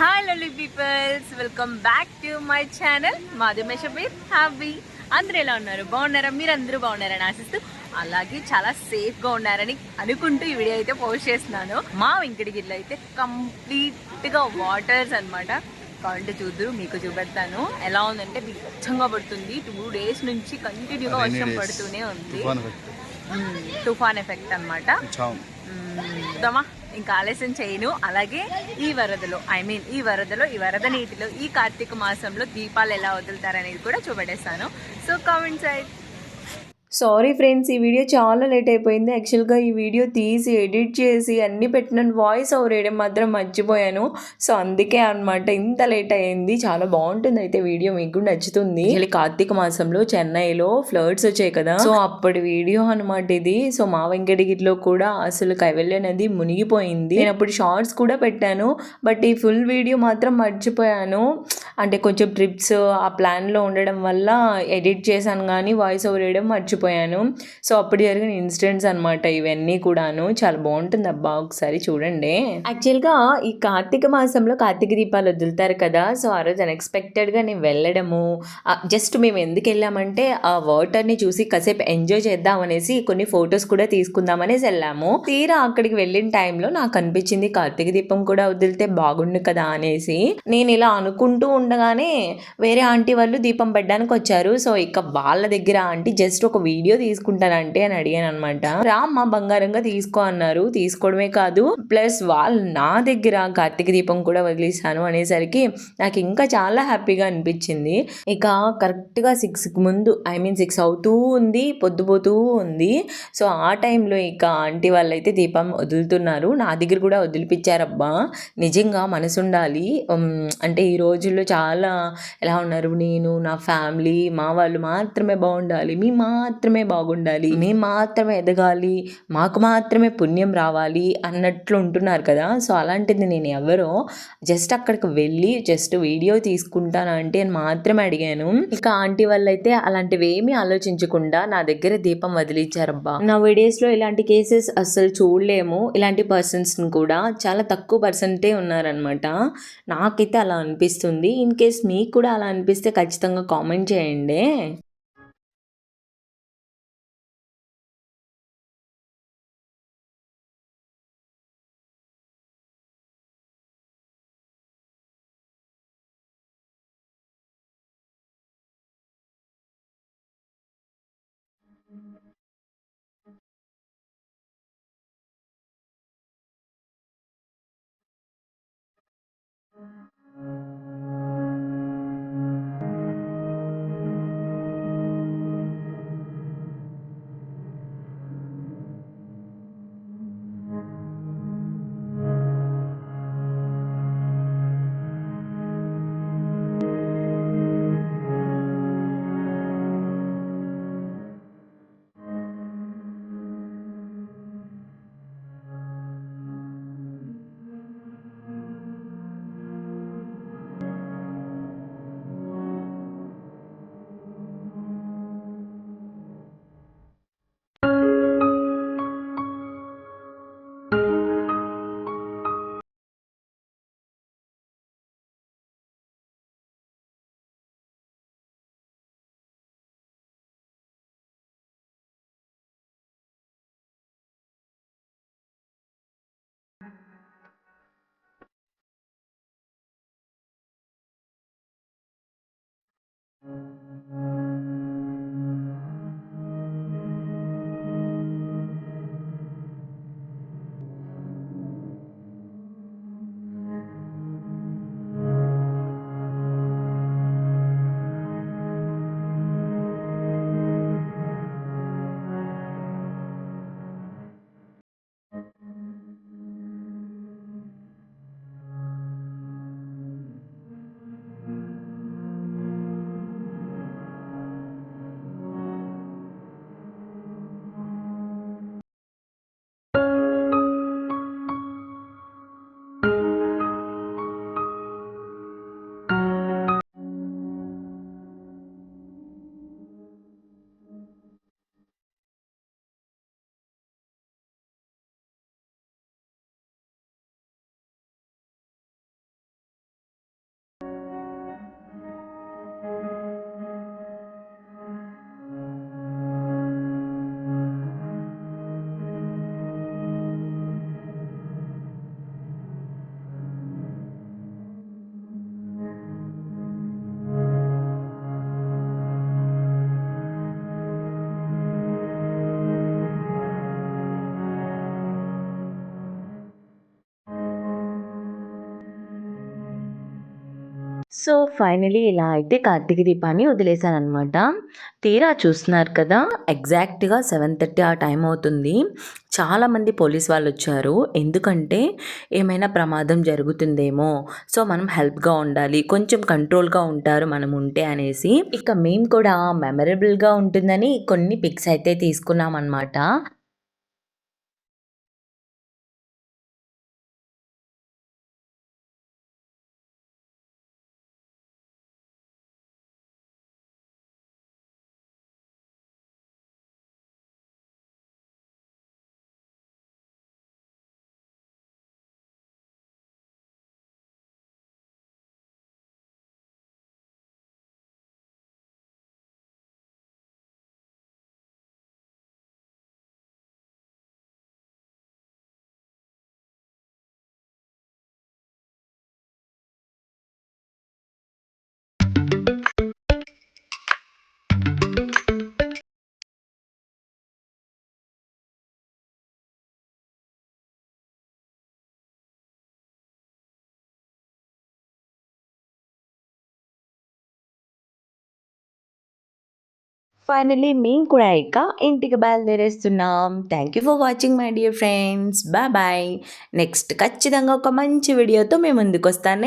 Hi lovely peoples, welcome back to my channel Madhumesha with Happy. అందరూ ఎలా ఉన్నారు? బాగున్నారా? మీరు అందరూ బాగున్నారని ఆశిస్తూ, అలాగే చాలా సేఫ్గా ఉన్నారని అనుకుంటూ ఈ వీడియో అయితే పోస్ట్ చేస్తున్నాను. మా వెంకటగిరిలో అయితే కంప్లీట్గా వాటర్స్ అనమాట. కావాలంటే చూద్దరు, మీకు చూపెడతాను. ఎలా ఉందంటే బిచ్చంగా పడుతుంది. 2 days నుంచి కంటిన్యూగా వర్షం పడుతూనే ఉంది. తుఫాన్ ఎఫెక్ట్ అనమాట. దమా ఇంకా ఆలస్యం చేయను. అలాగే ఈ వరదలో ఈ వరద నీటిలో ఈ కార్తీక మాసంలో దీపాలు ఎలా వదులుతారనేది కూడా చూపెట్టేస్తాను. So comment side. Sorry friends, ఈ వీడియో చాలా లేట్ అయిపోయింది. యాక్చువల్గా ఈ వీడియో తీసి ఎడిట్ చేసి అన్నీ పెట్టినాను, వాయిస్ ఓవర్ వేయడం మాత్రం మర్చిపోయాను. సో అందుకే అనమాట ఇంత లేట్ అయ్యింది. చాలా బాగుంటుంది అయితే వీడియో, మీకు కూడా నచ్చుతుంది. కార్తీక మాసంలో చెన్నైలో ఫ్లడ్స్ వచ్చాయి కదా, సో అప్పటి వీడియో అనమాట ఇది. సో మా వెంకటగిరిలో కూడా అసలు కైవల్య నది మునిగిపోయింది. నేను అప్పుడు షార్ట్స్ కూడా పెట్టాను, బట్ ఈ ఫుల్ వీడియో మాత్రం మర్చిపోయాను. అంటే కొంచెం ట్రిప్స్ ఆ ప్లాన్లో ఉండడం వల్ల ఎడిట్ చేశాను కానీ వాయిస్ ఓవర్ వేయడం మర్చిపోయాను. సో అప్పుడు జరిగిన ఇన్సిడెంట్స్ అనమాట ఇవన్నీ కూడాను. చాలా బాగుంటుంది అబ్బా, ఒకసారి చూడండి. యాక్చువల్గా ఈ కార్తీక మాసంలో కార్తీక దీపాలు వదులుతారు కదా, సో ఆ రోజు అన్ఎక్స్పెక్టెడ్గా నేను వెళ్ళడము, జస్ట్ మేము ఎందుకు వెళ్ళామంటే ఆ వాటర్ని చూసి కాసేపు ఎంజాయ్ చేద్దాం అనేసి కొన్ని ఫొటోస్ కూడా తీసుకుందాం అనేసి వెళ్ళాము. తీరా అక్కడికి వెళ్ళిన టైంలో నాకు అనిపించింది కార్తీక దీపం కూడా వదిలితే బాగుండు కదా అనేసి. నేను ఇలా అనుకుంటూ ఉండగానే వేరే ఆంటీ వాళ్ళు దీపం పెట్టడానికి వచ్చారు. సో ఇక వాళ్ళ దగ్గర ఆంటీ జస్ట్ ఒక వీడియో తీసుకుంటానంటే అని అడిగాను అనమాట. రామ్మ బంగారంగా తీసుకో అన్నారు. తీసుకోవడమే కాదు, ప్లస్ వాళ్ళు నా దగ్గర కార్తీక దీపం కూడా వదిలేసాను అనేసరికి నాకు ఇంకా చాలా హ్యాపీగా అనిపించింది. ఇక కరెక్ట్గా 6 ముందు 6 అవుతూ ఉంది, పొద్దుపోతూ ఉంది. సో ఆ టైంలో ఇక ఆంటీ వాళ్ళైతే దీపం వదులుతున్నారు. నా దగ్గర కూడా వదిలిపించారబ్బా. నిజంగా మనసు ఉండాలి. అంటే ఈ రోజుల్లో చాలా ఎలా ఉన్నారు, నేను నా ఫ్యామిలీ మా వాళ్ళు మాత్రమే బాగుండాలి, మీ మాత్రమే బాగుండాలి, మేము మాత్రమే ఎదగాలి, మాకు మాత్రమే పుణ్యం రావాలి అన్నట్లు ఉంటున్నారు కదా. సో అలాంటిది నేను ఎవరో జస్ట్ అక్కడికి వెళ్ళి జస్ట్ వీడియో తీసుకుంటాను అంటే అని మాత్రమే అడిగాను. ఇక ఆంటీ వాళ్ళైతే అలాంటివి ఏమీ ఆలోచించకుండా నా దగ్గర దీపం వదిలిచ్చారబ్బా. నా వీడియోస్లో ఇలాంటి కేసెస్ అస్సలు చూడలేము. ఇలాంటి పర్సన్స్ కూడా చాలా తక్కువ పర్సెంటే ఉన్నారనమాట. నాకైతే అలా అనిపిస్తుంది. ఇన్ కేస్ మీకు కూడా అలా అనిపిస్తే ఖచ్చితంగా కామెంట్ చేయండి. సో, ఫైనలీ ఇలా అయితే కార్తీక దీపాన్ని వదిలేసాననమాట. తీరా చూస్తున్నారు కదా! ఎగ్జాక్ట్‌గా 7:30 ఆ టైం అవుతుంది. చాలామంది పోలీస్ వాళ్ళొచ్చారు. ఎందుకంటే ఏమైనా ప్రమాదం జరుగుతుందేమో, సో, మనం హెల్ప్‌గా ఉండాలి. కొంచెం కంట్రోల్‌గా ఉంటారు మనం ఉంటే అనేసి. ఇక మేము కూడా మెమరబుల్‌గా ఉంటుందని కొన్ని పిక్స్ అయితే తీసుకున్నామనమాట. ఫైనల్లీ మేము కూడా ఇక ఇంటికి బయలుదేరేస్తున్నాం. Thank you for watching my dear friends. Bye bye. Next ఖచ్చితంగా ఒక మంచి వీడియోతో మీ ముందుకొస్తాను.